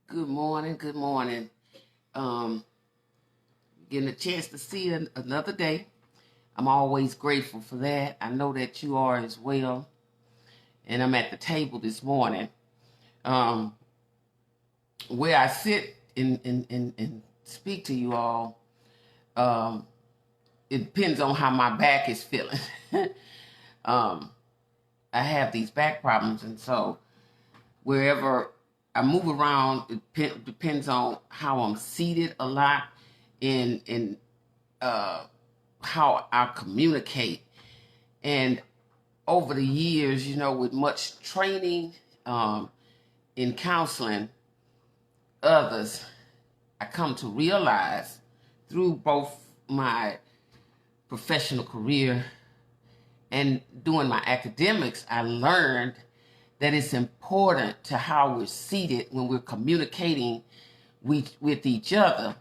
Good morning. Good morning. Um, Getting a chance to see another day. I'm always grateful for that. I know that you are as well. And I'm at the table this morning. Um, where I sit and speak to you all, um, it depends on how my back is feeling. um, I have these back problems, and so wherever I move around, it depends on how I'm seated a lot and how I communicate. And over the years, with much training um, in counseling others, I come to realize through both my professional career and doing my academics, I learned that it's important to how we're seated when we're communicating with each other.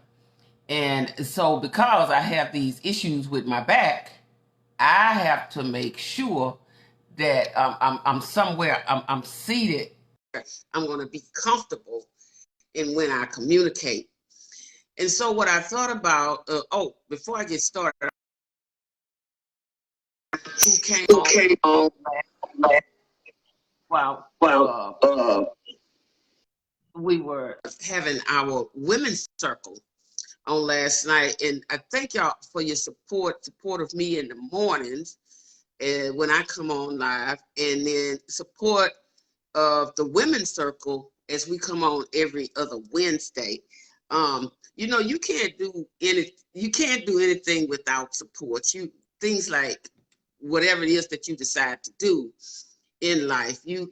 And so because I have these issues with my back, I have to make sure that I'm somewhere, I'm seated. I'm going to be comfortable in when I communicate. And so what I thought about, before I get started, who came on? We were having our women's circle on last night, and I thank y'all for your support of me in the mornings and when I come on live, and then support of the women's circle as we come on every other Wednesday. You can't do anything without support. Things like whatever it is that you decide to do in life, you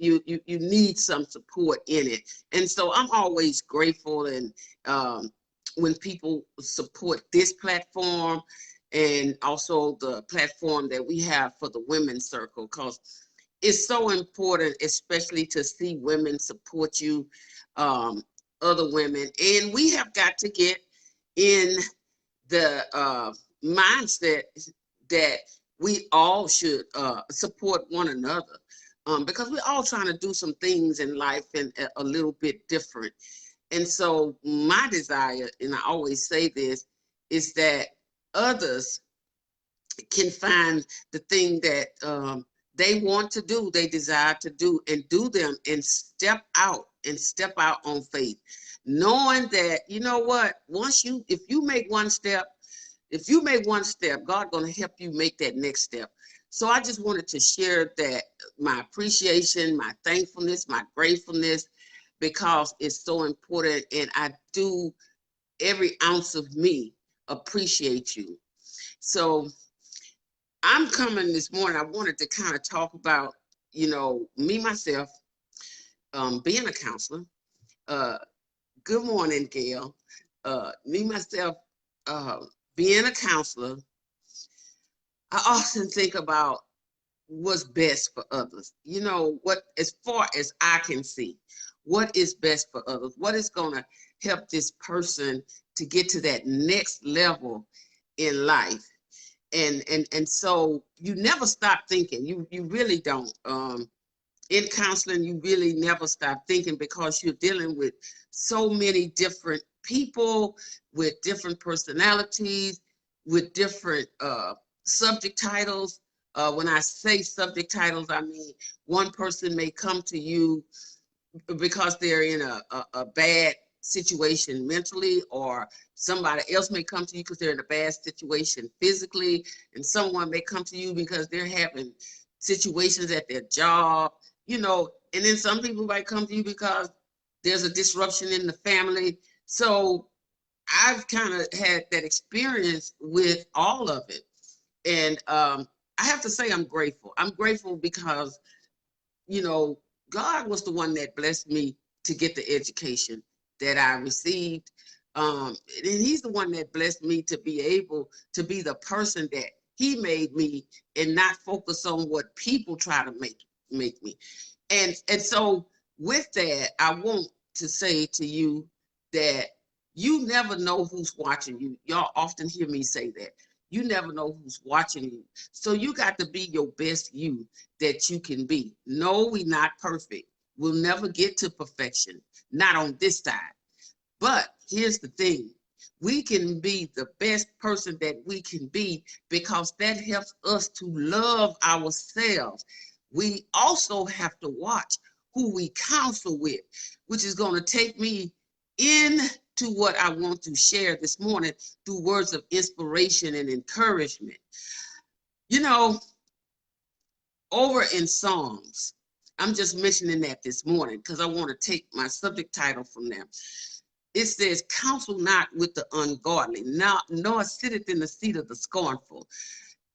need some support in it. And so I'm always grateful and when people support this platform and also the platform that we have for the women's circle, because it's so important, especially to see women support you, other women. And we have got to get in the mindset that we all should support one another, because we're all trying to do some things in life and a little bit different. And so my desire, and I always say this, is that others can find the thing that they want to do, they desire to do, and do them and step out on faith, knowing that, you know what, if you make one step, God going to help you make that next step. So I just wanted to share that, my appreciation, my thankfulness, my gratefulness, because it's so important. And I do, every ounce of me, appreciate you. So I'm coming this morning. I wanted to kind of talk about, me, myself, being a counselor. Good morning, Gail. Me, myself, being a counselor, I often think about what's best for others. As far as I can see, what is best for others? What is going to help this person to get to that next level in life? And so you never stop thinking. You really don't. In counseling, you really never stop thinking, because you're dealing with so many different people with different personalities, with different subject titles. When I say subject titles, I mean one person may come to you because they're in a bad situation mentally, or somebody else may come to you because they're in a bad situation physically, and someone may come to you because they're having situations at their job, and then some people might come to you because there's a disruption in the family. So I've kind of had that experience with all of it. And I have to say I'm grateful. I'm grateful because, God was the one that blessed me to get the education that I received. And he's the one that blessed me to be able to be the person that he made me, and not focus on what people try to make me. And so with that, I want to say to you that you never know who's watching you. Y'all often hear me say that. You never know who's watching you. So you got to be your best you that you can be. No, we're not perfect. We'll never get to perfection, not on this side. But here's the thing. We can be the best person that we can be because that helps us to love ourselves. We also have to watch who we counsel with, which is going to take me into what I want to share this morning through words of inspiration and encouragement. You know, over in Psalms, I'm just mentioning that this morning because I want to take my subject title from them. It says, counsel not with the ungodly, nor sitteth in the seat of the scornful.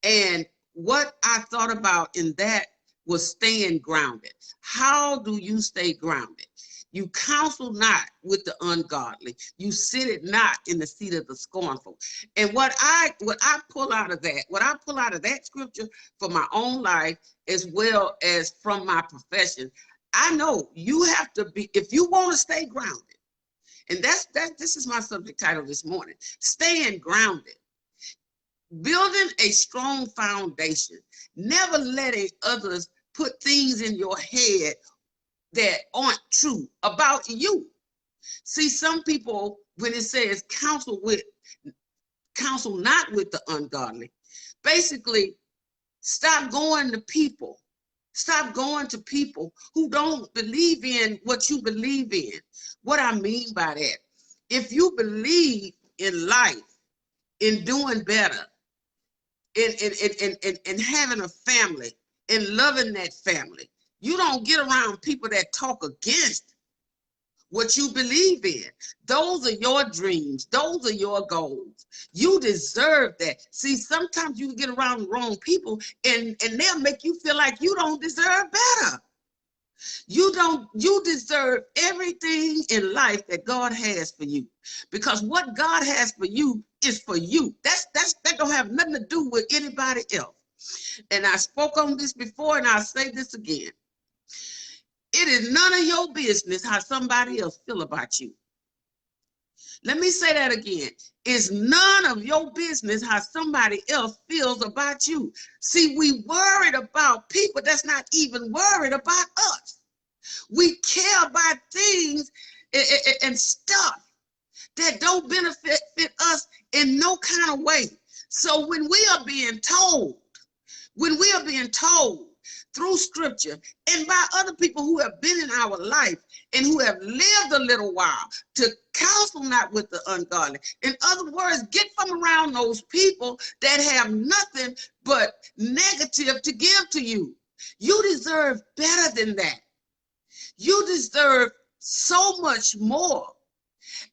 And what I thought about in that was staying grounded. How do you stay grounded? You counsel not with the ungodly. You sit it not in the seat of the scornful. And what I pull out of that scripture for my own life, as well as from my profession, I know you have to be, if you want to stay grounded, and this is my subject title this morning, staying grounded, building a strong foundation, never letting others put things in your head that aren't true about you. See, some people, when it says counsel not with the ungodly, basically stop going to people. Stop going to people who don't believe in what you believe in. What I mean by that, if you believe in life, in doing better, in having a family, and loving that family, you don't get around people that talk against what you believe in. Those are your dreams. Those are your goals. You deserve that. See, sometimes you get around the wrong people and they'll make you feel like you don't deserve better. You deserve everything in life that God has for you, because what God has for you is for you. That don't have nothing to do with anybody else. And I spoke on this before, and I'll say this again. It is none of your business how somebody else feel about you. Let me say that again. It's none of your business how somebody else feels about you. See, we worried about people that's not even worried about us. We care about things and stuff that don't benefit us in no kind of way. So when we are being told through scripture and by other people who have been in our life and who have lived a little while, to counsel not with the ungodly. In other words, get from around those people that have nothing but negative to give to you. You deserve better than that. You deserve so much more.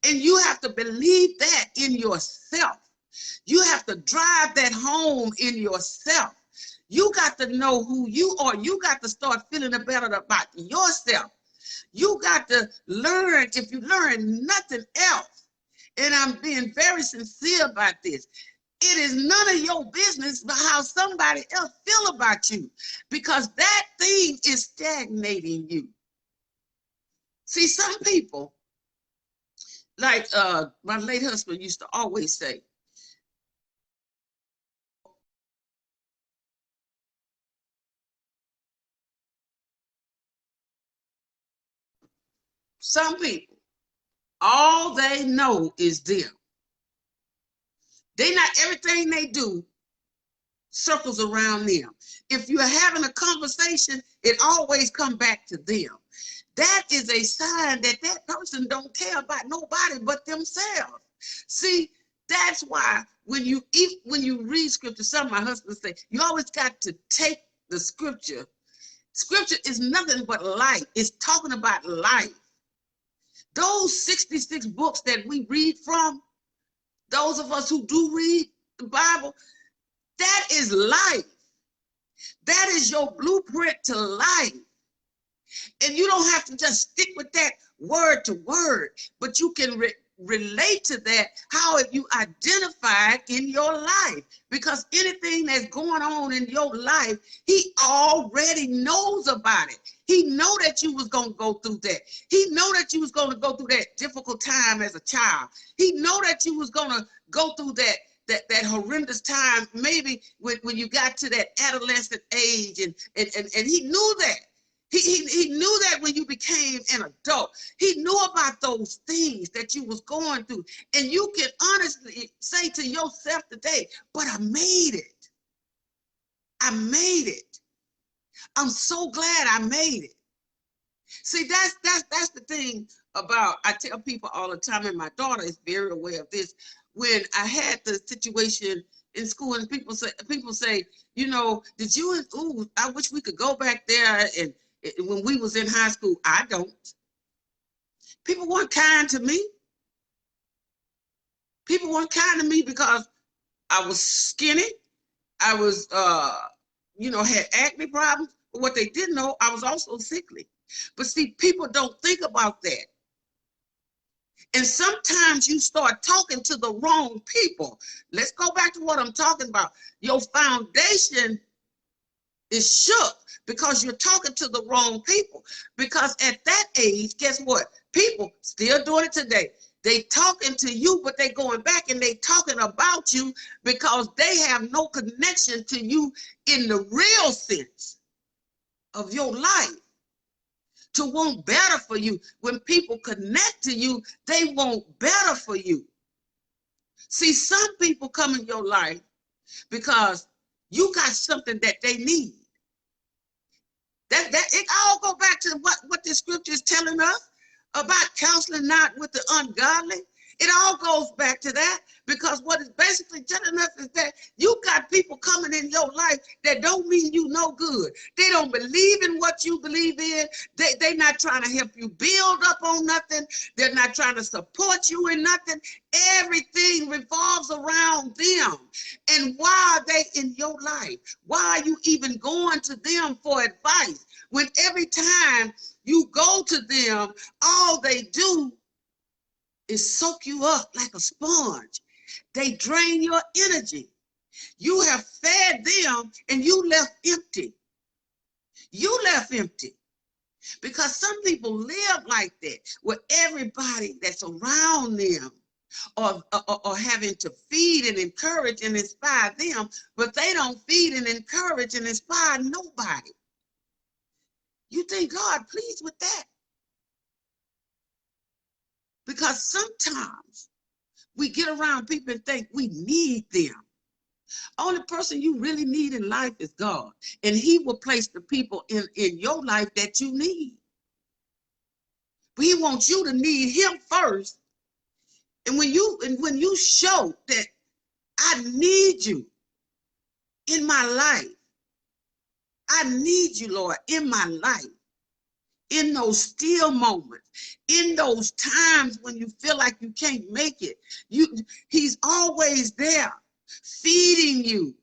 And you have to believe that in yourself. You have to drive that home in yourself. You got to know who you are. You got to start feeling better about yourself. You got to learn, if you learn nothing else, and I'm being very sincere about this, it is none of your business how somebody else feel about you, because that thing is stagnating you. See, some people, like my late husband used to always say, some people, all they know is them. They not, everything they do circles around them. If you're having a conversation, it always come back to them. That is a sign that that person don't care about nobody but themselves. See, that's why when you read scripture, some of my husbands say, you always got to take the scripture. Scripture is nothing but life. It's talking about life. Those 66 books that we read from, those of us who do read the Bible, that is life. That is your blueprint to life. And you don't have to just stick with that word to word, but you can relate to that, how you identify it in your life. Because anything that's going on in your life, he already knows about it. He know that you was going to go through that. He know that you was going to go through that difficult time as a child. He know that you was going to go through that horrendous time, maybe when you got to that adolescent age, and he knew that. He knew that when you became an adult. He knew about those things that you was going through. And you can honestly say to yourself today, but I made it. I made it. I'm so glad I made it. See, that's the thing about, I tell people all the time, and my daughter is very aware of this. When I had the situation in school, and people say, you know, did you, ooh, I wish we could go back there and when we was in high school. I don't. People weren't kind to me. People weren't kind to me because I was skinny. I was, you know, had acne problems. But what they didn't know, I was also sickly. But see, people don't think about that. And sometimes you start talking to the wrong people. Let's go back to what I'm talking about. Your foundation is shook because you're talking to the wrong people. Because at that age, guess what? People still doing it today. They talking to you, but they going back and they talking about you because they have no connection to you in the real sense of your life. To want better for you. When people connect to you, they want better for you. See, some people come in your life because you got something that they need. That it all go back to what the scripture is telling us about counseling not with the ungodly. It all goes back to that, because what it's basically telling us is that you got people coming in your life that don't mean you no good. They don't believe in what you believe in. They're not trying to help you build up on nothing. They're not trying to support you in nothing. Everything revolves around them. And why are they in your life? Why are you even going to them for advice when every time you go to them, all they do is soak you up like a sponge. They drain your energy. You have fed them and you left empty. You left empty. Because some people live like that, where everybody that's around them or having to feed and encourage and inspire them, but they don't feed and encourage and inspire nobody. You think God pleased with that? Because sometimes we get around people and think we need them. Only person you really need in life is God. And he will place the people in your life that you need. But he wants you to need him first. And when you show that I need you in my life, I need you, Lord, in my life, in those still moments, in those times when you feel like you can't make it, he's always there, feeding you,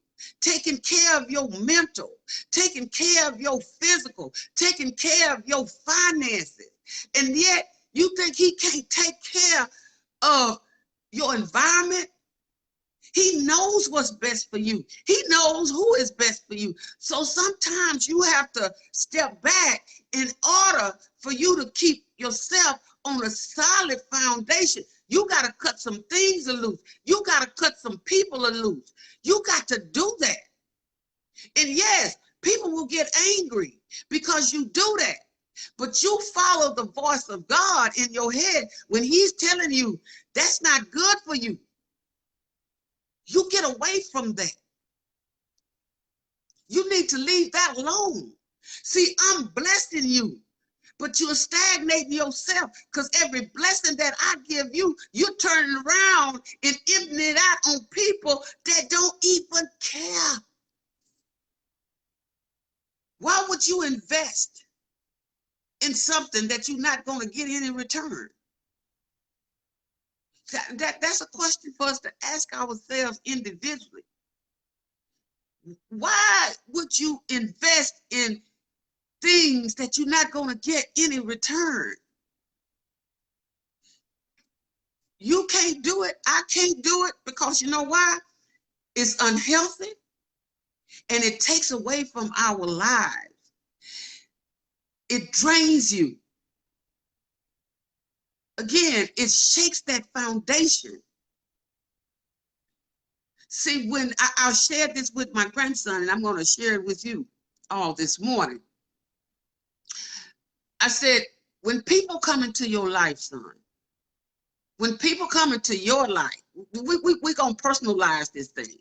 taking care of your mental, taking care of your physical, taking care of your finances. And yet you think he can't take care of your environment? He knows what's best for you. He knows who is best for you. So sometimes you have to step back in order for you to keep yourself on a solid foundation. You got to cut some things loose. You got to cut some people loose. You got to do that. And yes, people will get angry because you do that. But you follow the voice of God in your head when he's telling you that's not good for you. You get away from that. You need to leave that alone. See, I'm blessing you, but you're stagnating yourself, because every blessing that I give you, you're turning around and emptying it out on people that don't even care. Why would you invest in something that you're not going to get any return? That's a question for us to ask ourselves individually. Why would you invest in things that you're not going to get any return? You can't do it. I can't do it, because you know why? It's unhealthy and it takes away from our lives. It drains you. Again, it shakes that foundation. See, when I'll share this with my grandson, and I'm going to share it with you all this morning. I said, when people come into your life, son, when people come into your life, we gonna personalize this thing.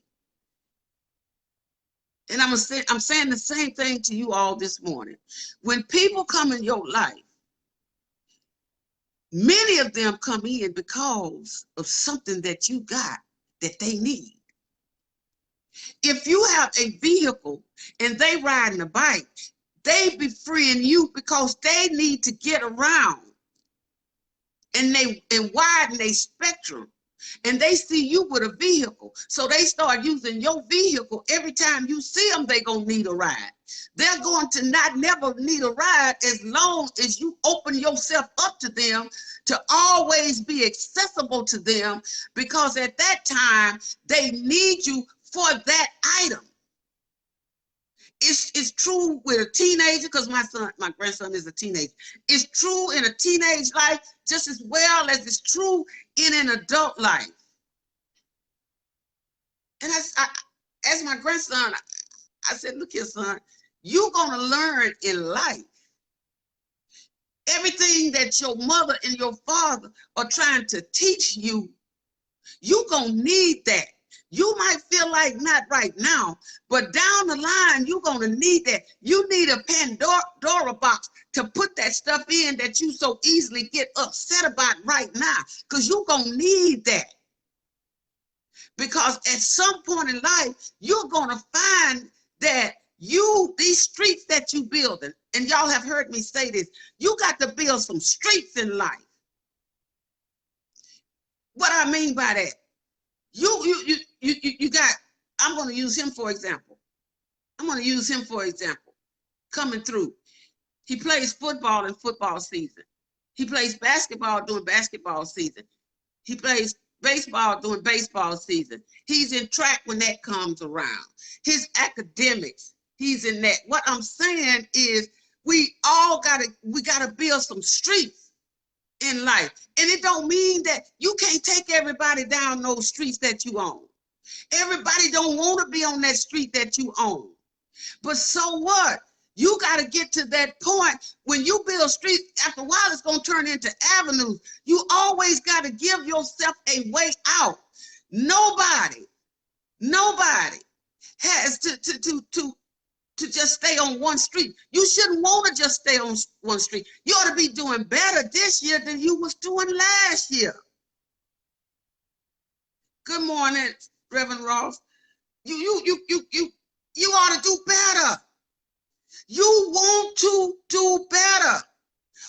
And I'm saying the same thing to you all this morning. When people come in your life, many of them come in because of something that you got that they need. If you have a vehicle and they riding a bike, they befriend you because they need to get around, and widen their spectrum, and they see you with a vehicle, so they start using your vehicle. Every time you see them, they're gonna need a ride. They're going to not never need a ride as long as you open yourself up to them, to always be accessible to them, because at that time they need you for that item. It's true with a teenager, because my grandson is a teenager. It's true in a teenage life just as well as it's true in an adult life. And as my grandson, I said, look here, son, you're gonna learn in life everything that your mother and your father are trying to teach you. You're gonna need that. You might feel like not right now, but down the line, you're going to need that. You need a Pandora box to put that stuff in that you so easily get upset about right now, because you're going to need that. Because at some point in life, you're going to find that these streets that you building, and y'all have heard me say this, you got to build some streets in life. What I mean by that, you got, I'm going to use him for example. Coming through. He plays football in football season. He plays basketball during basketball season. He plays baseball during baseball season. He's in track when that comes around. His academics, he's in that. What I'm saying is we gotta build some streets in life. And it don't mean that you can't take everybody down those streets that you own. Everybody don't want to be on that street that you own. But so what? You got to get to that point when you build streets, after a while it's going to turn into avenues. You always got to give yourself a way out. Nobody has to just stay on one street. You shouldn't want to just stay on one street. You ought to be doing better this year than you was doing last year. Good morning, Reverend Ross. You ought to do better. You want to do better.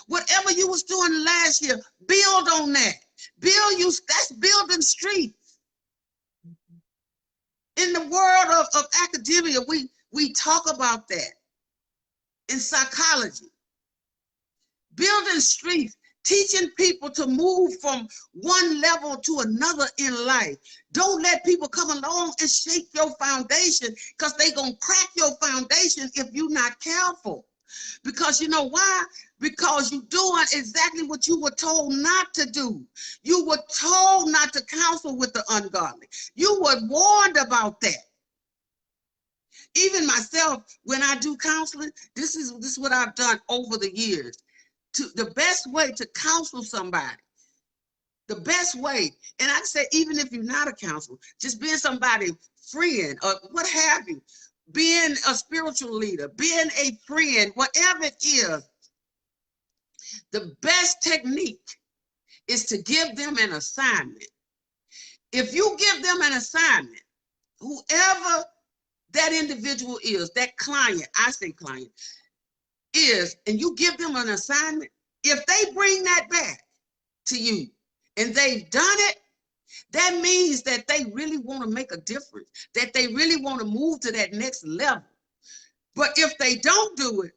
Whatever you was doing last year, build on that. That's building streets. In the world of academia, we talk about that. In psychology, building streets, teaching people to move from one level to another in life. Don't let people come along and shake your foundation, because they're going to crack your foundation if you're not careful. Because you know why? Because you're doing exactly what you were told not to do. You were told not to counsel with the ungodly. You were warned about that. Even myself, when I do counseling, this is what I've done over the years. The best way to counsel somebody, the best way, and I'd say even if you're not a counselor, just being somebody's friend or what have you, being a spiritual leader, being a friend, whatever it is, the best technique is to give them an assignment. If you give them an assignment, whoever that individual is, that client, I say client, is, and you give them an assignment, if they bring that back to you and they've done it, that means that they really want to make a difference, that they really want to move to that next level. But if they don't do it,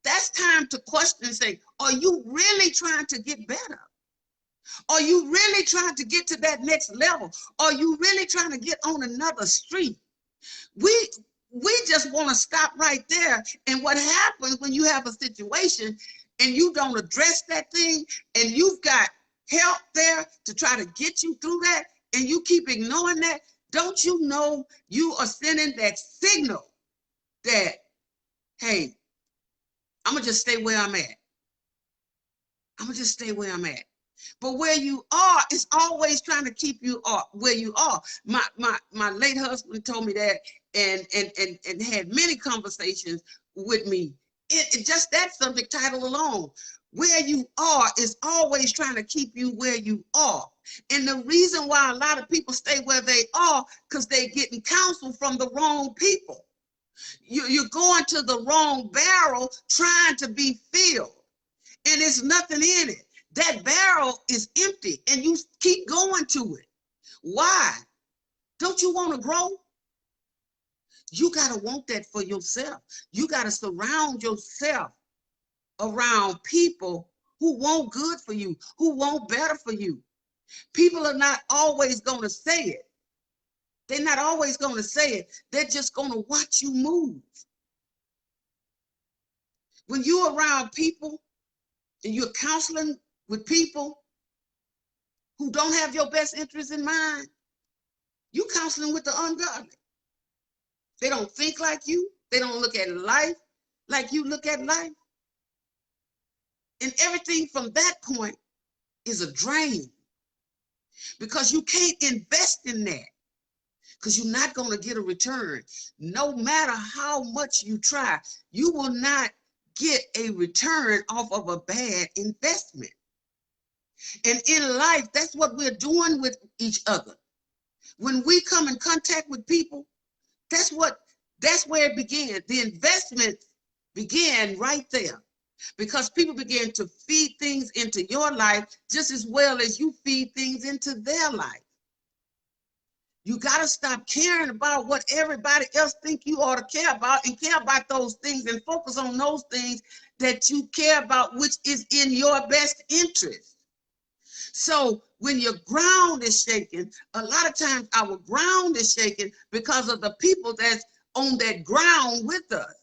that's time to question and say, are you really trying to get better? Are you really trying to get to that next level? Are you really trying to get on another street? We just want to stop right there. And what happens when you have a situation and you don't address that thing, and you've got help there to try to get you through that, and you keep ignoring that, don't you know you are sending that signal that, hey, I'm going to just stay where I'm at. I'm gonna just stay where I'm at. But where you are is always trying to keep you where you are. My late husband told me that, and had many conversations with me. It just that subject title alone. Where you are is always trying to keep you where you are. And the reason why a lot of people stay where they are, because they're getting counsel from the wrong people. You're going to the wrong barrel trying to be filled, and there's nothing in it. That barrel is empty, and you keep going to it. Why? Don't you want to grow? You got to want that for yourself. You got to surround yourself around people who want good for you, who want better for you. People are not always going to say it. They're not always going to say it. They're just going to watch you move. When you're around people and you're counseling with people who don't have your best interest in mind, you're counseling with the ungodly. They don't think like you. They don't look at life like you look at life. And everything from that point is a drain, because you can't invest in that, because you're not going to get a return. No matter how much you try, you will not get a return off of a bad investment. And in life, that's what we're doing with each other. When we come in contact with people, that's where it began. The investment began right there, because people began to feed things into your life just as well as you feed things into their life. You got to stop caring about what everybody else think you ought to care about, and care about those things and focus on those things that you care about, which is in your best interest. So when your ground is shaking, a lot of times our ground is shaking because of the people that's on that ground with us.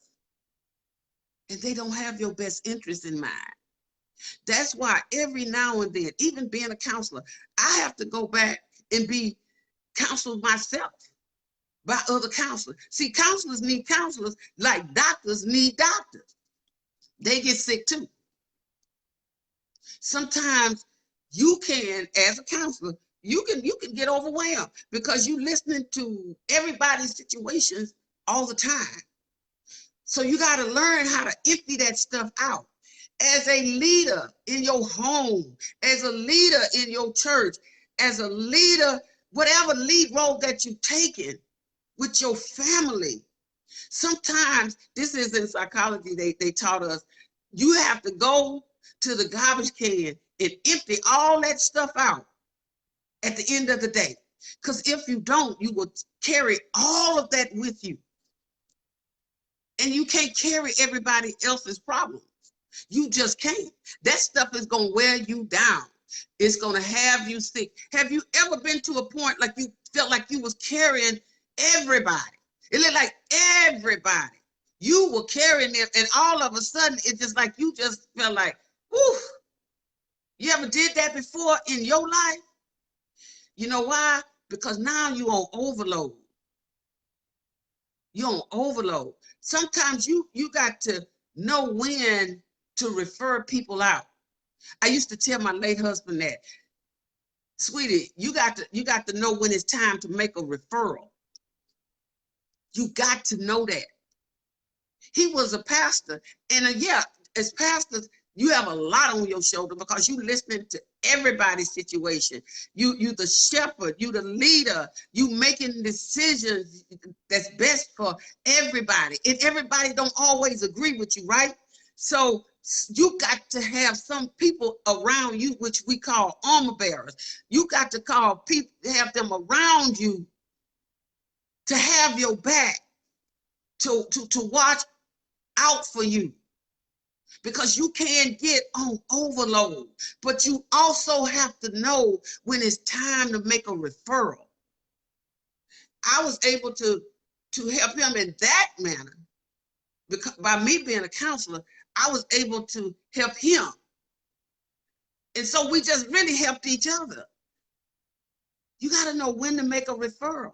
And they don't have your best interest in mind. That's why every now and then, even being a counselor, I have to go back and be counseled myself by other counselors. See, counselors need counselors like doctors need doctors. They get sick too. Sometimes you can, as a counselor, you can get overwhelmed because you're listening to everybody's situations all the time. So you got to learn how to empty that stuff out. As a leader in your home, as a leader in your church, as a leader, whatever lead role that you've taken with your family, sometimes, this is in psychology, they taught us, you have to go to the garbage can and empty all that stuff out at the end of the day. Because if you don't, you will carry all of that with you. And you can't carry everybody else's problems. You just can't. That stuff is going to wear you down. It's going to have you sick. Have you ever been to a point like you felt like you was carrying everybody? It looked like everybody. You were carrying them, and all of a sudden, it's just like you just felt like, whew. You ever did that before in your life? You know why? Because now you're on overload. You're on overload. Sometimes you got to know when to refer people out. I used to tell my late husband that, sweetie, you got to know when it's time to make a referral. You got to know that. He was a pastor, and yeah, as pastors, you have a lot on your shoulder because you listening to everybody's situation. You the shepherd, you the leader, you making decisions that's best for everybody. And everybody don't always agree with you, right? So you got to have some people around you, which we call armor bearers. You got to call people, have them around you to have your back, to watch out for you. Because you can get on overload, but you also have to know when it's time to make a referral. I was able to help him in that manner because by me being a counselor, I was able to help him. And so we just really helped each other. You got to know when to make a referral.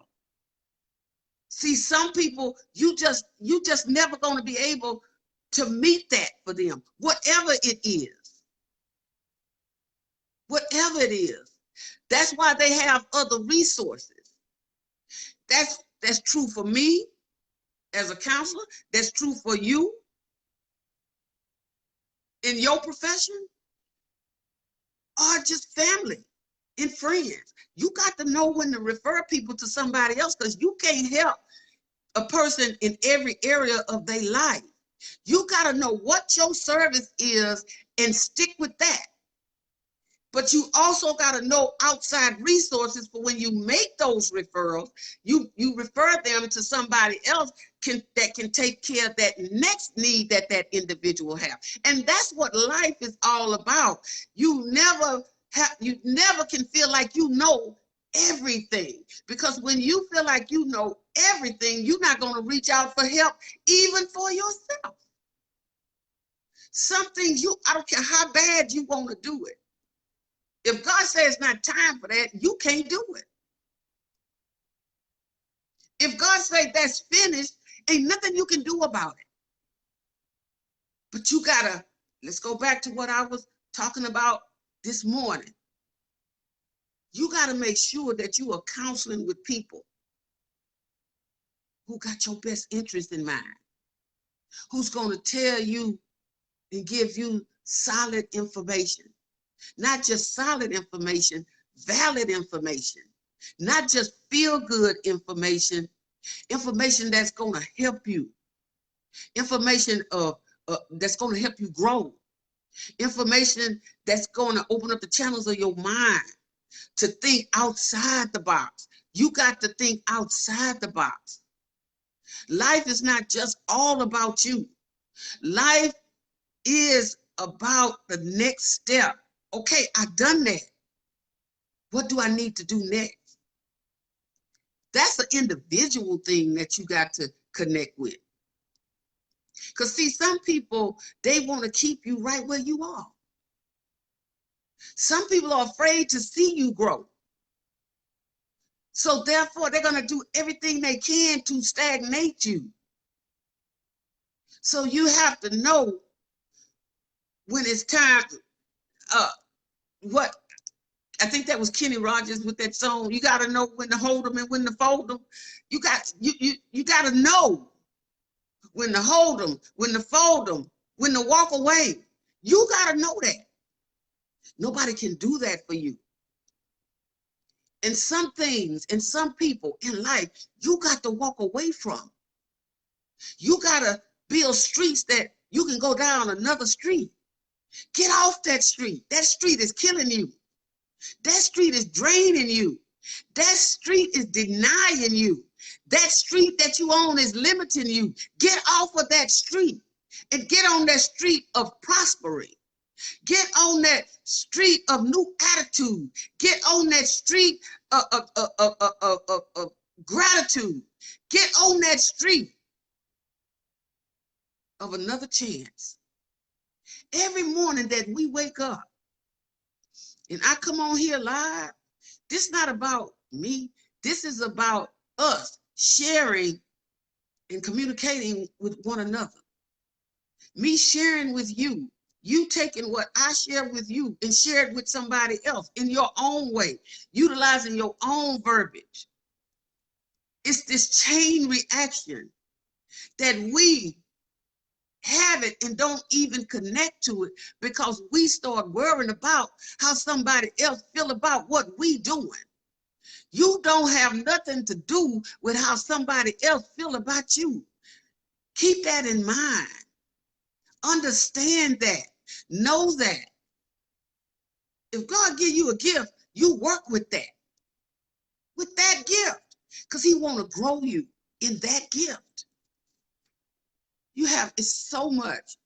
See, some people, you just never going to be able to meet that for them, whatever it is. whatever it is. That's why they have other resources. That's true for me as a counselor. That's true for you in your profession, or just family and friends. You got to know when to refer people to somebody else, because you can't help a person in every area of their life. You got to know what your service is and stick with that. But you also got to know outside resources for when you make those referrals, you refer them to somebody else that can take care of that next need that individual have. And that's what life is all about. You never can feel like you know everything, because when you feel like you know everything, you're not going to reach out for help even for yourself. Some things I don't care how bad you want to do it. If God says it's not time for that, you can't do it. If God says that's finished, ain't nothing you can do about it. But you gotta, let's go back to what I was talking about this morning. You gotta make sure that you are counseling with people who got your best interest in mind, who's gonna tell you and give you solid information. Not just solid information, valid information. Not just feel-good information, information that's going to help you. Information that's going to help you grow. Information that's going to open up the channels of your mind to think outside the box. You got to think outside the box. Life is not just all about you. Life is about the next step. Okay, I've done that. What do I need to do next? That's an individual thing that you got to connect with. Because see, some people, they want to keep you right where you are. Some people are afraid to see you grow. So therefore, they're going to do everything they can to stagnate you. So you have to know when it's time, what, I think that was Kenny Rogers with that song. You got to know when to hold them and when to fold them. You got to know when to hold them, when to fold them, when to walk away. You got to know that. Nobody can do that for you. And some things and some people in life, you got to walk away from. You got to build streets that you can go down another street. Get off that street. That street is killing you. That street is draining you. That street is denying you. That street that you own is limiting you. Get off of that street and get on that street of prospering. Get on that street of new attitude. Get on that street of gratitude. Get on that street of another chance. Every morning that we wake up, and I come on here live, this is not about me. This is about us sharing and communicating with one another. Me sharing with you, you taking what I share with you and share it with somebody else in your own way, utilizing your own verbiage. It's this chain reaction that we have it and don't even connect to it because we start worrying about how somebody else feel about what we doing. You don't have nothing to do with how somebody else feel about you. Keep that in mind. Understand that. Know that. If God give you a gift, you work with that gift, because he want to grow you in that gift. It's so much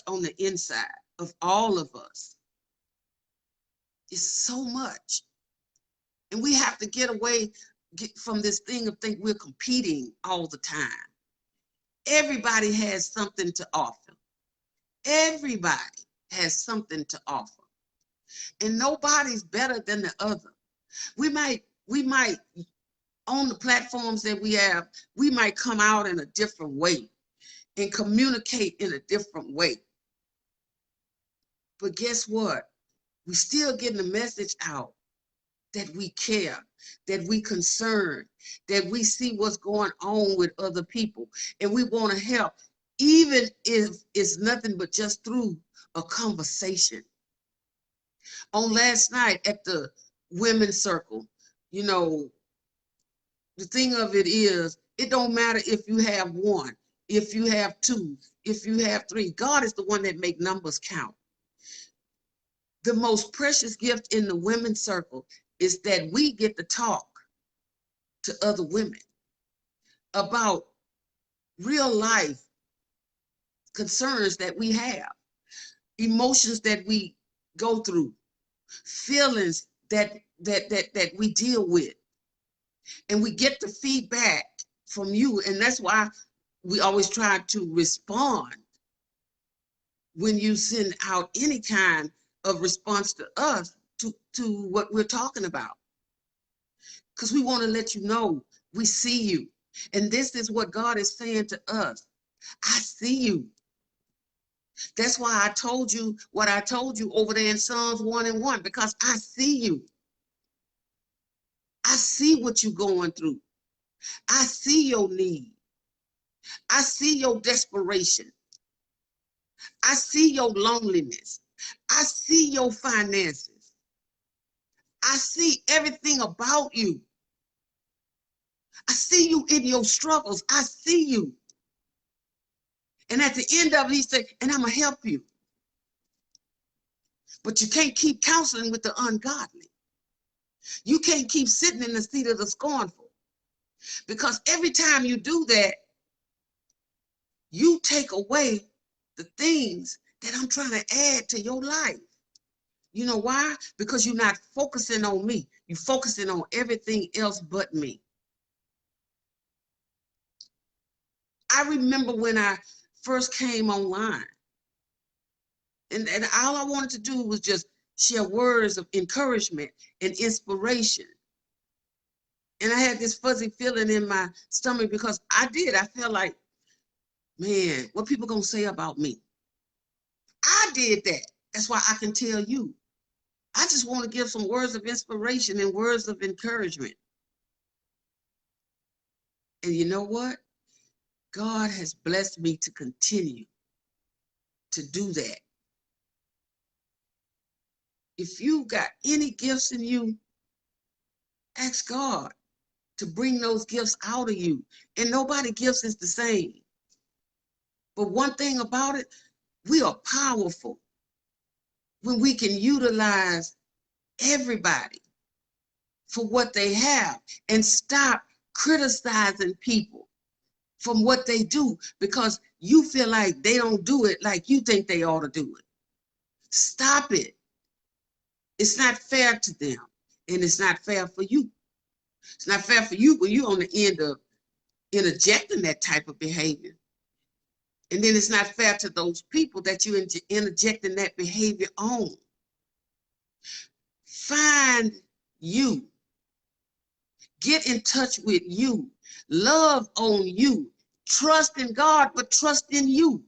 on the inside of all of us. It's so much. And we have to get from this thing of think we're competing all the time. Everybody has something to offer. Everybody has something to offer. And nobody's better than the other. We might on the platforms that we have, we might come out in a different way and communicate in a different way. But guess what? we still getting the message out that we care, that we concerned, that we see what's going on with other people, and we want to help, even if it's nothing but just through a conversation. On last night at the women's circle, you know, the thing of it is, it don't matter if you have one, if you have two, if you have three. God is the one that make numbers count. The most precious gift in the women's circle is that we get to talk to other women about real life concerns that we have, emotions that we go through, feelings that we deal with, and we get the feedback from you. And that's why we always try to respond when you send out any kind of response to us to what we're talking about, because we want to let you know we see you. And this is what God is saying to us: I see you. That's why I told you what I told you over there in Psalms 1:1, because I see you. I see what you're going through. I see your need. I see your desperation. I see your loneliness. I see your finances. I see everything about you. I see you in your struggles. I see you. And at the end of it, he said, and I'm going to help you. But you can't keep counseling with the ungodly. You can't keep sitting in the seat of the scornful. Because every time you do that, you take away the things that I'm trying to add to your life. You know why? Because you're not focusing on me. You're focusing on everything else but me. I remember when I first came online, and all I wanted to do was just share words of encouragement and inspiration. And I had this fuzzy feeling in my stomach because I felt like, man, what people gonna say about me? I did that. That's why I can tell you. I just want to give some words of inspiration and words of encouragement. And you know what? God has blessed me to continue to do that. If you got any gifts in you, ask God to bring those gifts out of you. And nobody's gifts is the same. But one thing about it, we are powerful when we can utilize everybody for what they have and stop criticizing people from what they do because you feel like they don't do it like you think they ought to do it. Stop it. It's not fair to them, and it's not fair for you. It's not fair for you when you're on the end of interjecting that type of behavior. And then it's not fair to those people that you're interjecting that behavior on. Find you. Get in touch with you. Love on you. Trust in God, but trust in you.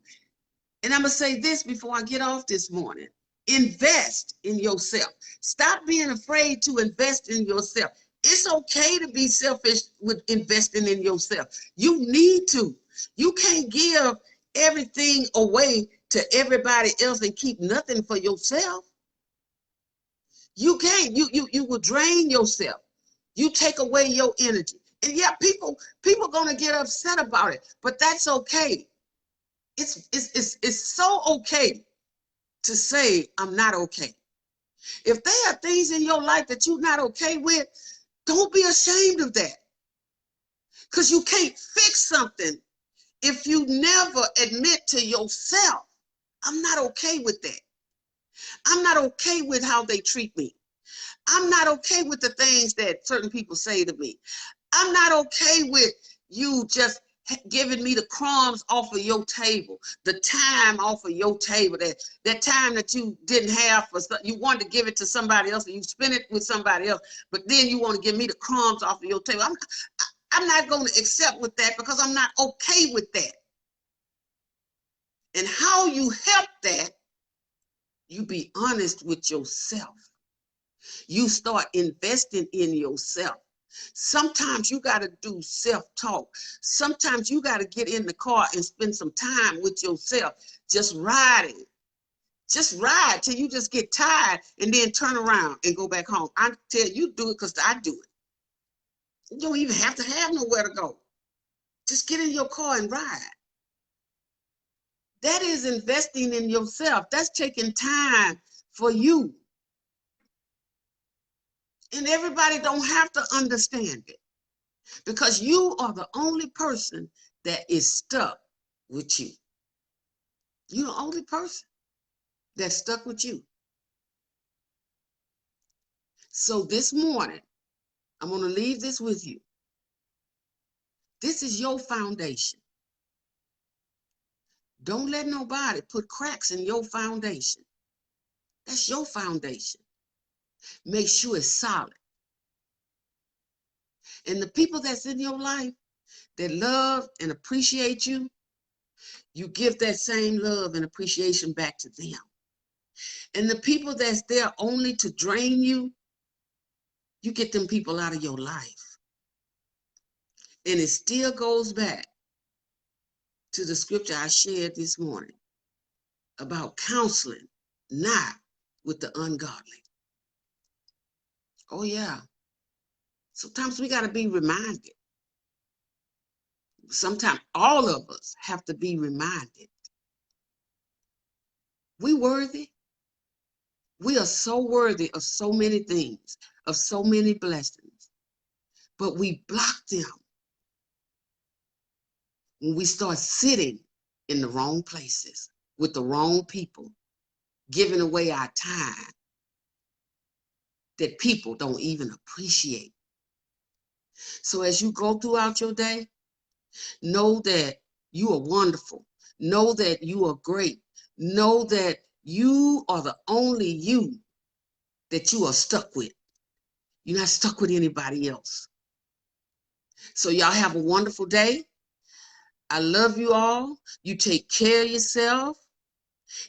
And I'm going to say this before I get off this morning. Invest in yourself. Stop being afraid to invest in yourself. It's okay to be selfish with investing in yourself. You need to. You can't give everything away to everybody else and keep nothing for yourself. You can't. You will drain yourself. You take away your energy. And yeah, people gonna get upset about it, but that's okay. It's so okay to say I'm not okay. If there are things in your life that you're not okay with, don't be ashamed of that. Because you can't fix something if you never admit to yourself, I'm not okay with that. I'm not okay with how they treat me. I'm not okay with the things that certain people say to me. I'm not okay with you just giving me the crumbs off of your table, the time off of your table, that time that you didn't have for, you wanted to give it to somebody else and you spent it with somebody else, but then you want to give me the crumbs off of your table. I'm not going to accept with that because I'm not okay with that. And how you help that, You be honest with yourself. You start investing in yourself. Sometimes you got to do self-talk. Sometimes you got to get in the car and spend some time with yourself, just riding. Just ride till you just get tired and then turn around and go back home. I tell you, do it because I do it. You don't even have to have nowhere to go. Just get in your car and ride. That is investing in yourself. That's taking time for you. And everybody don't have to understand it, because you are the only person that is stuck with you. You're the only person that's stuck with you. So this morning, I'm going to leave this with you. This is your foundation. Don't let nobody put cracks in your foundation. That's your foundation. Make sure it's solid. And the people that's in your life that love and appreciate you, you give that same love and appreciation back to them. And the people that's there only to drain you, you get them people out of your life. And it still goes back to the scripture I shared this morning about counseling not with the ungodly. Oh yeah. Sometimes we got to be reminded. Sometimes all of us have to be reminded. We worthy. We are so worthy of so many things, of so many blessings, but we block them when we start sitting in the wrong places with the wrong people, giving away our time that people don't even appreciate. So as you go throughout your day, know that you are wonderful. Know that you are great. Know that you are the only you that you are stuck with. You're not stuck with anybody else. So y'all have a wonderful day. I love you all. You take care of yourself,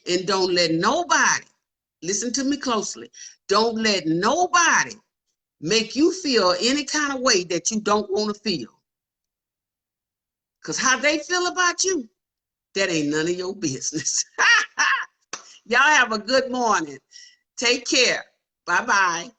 and don't let nobody, listen to me closely, don't let nobody make you feel any kind of way that you don't want to feel. Because how they feel about you, that ain't none of your business. Y'all have a good morning. Take care. Bye-bye.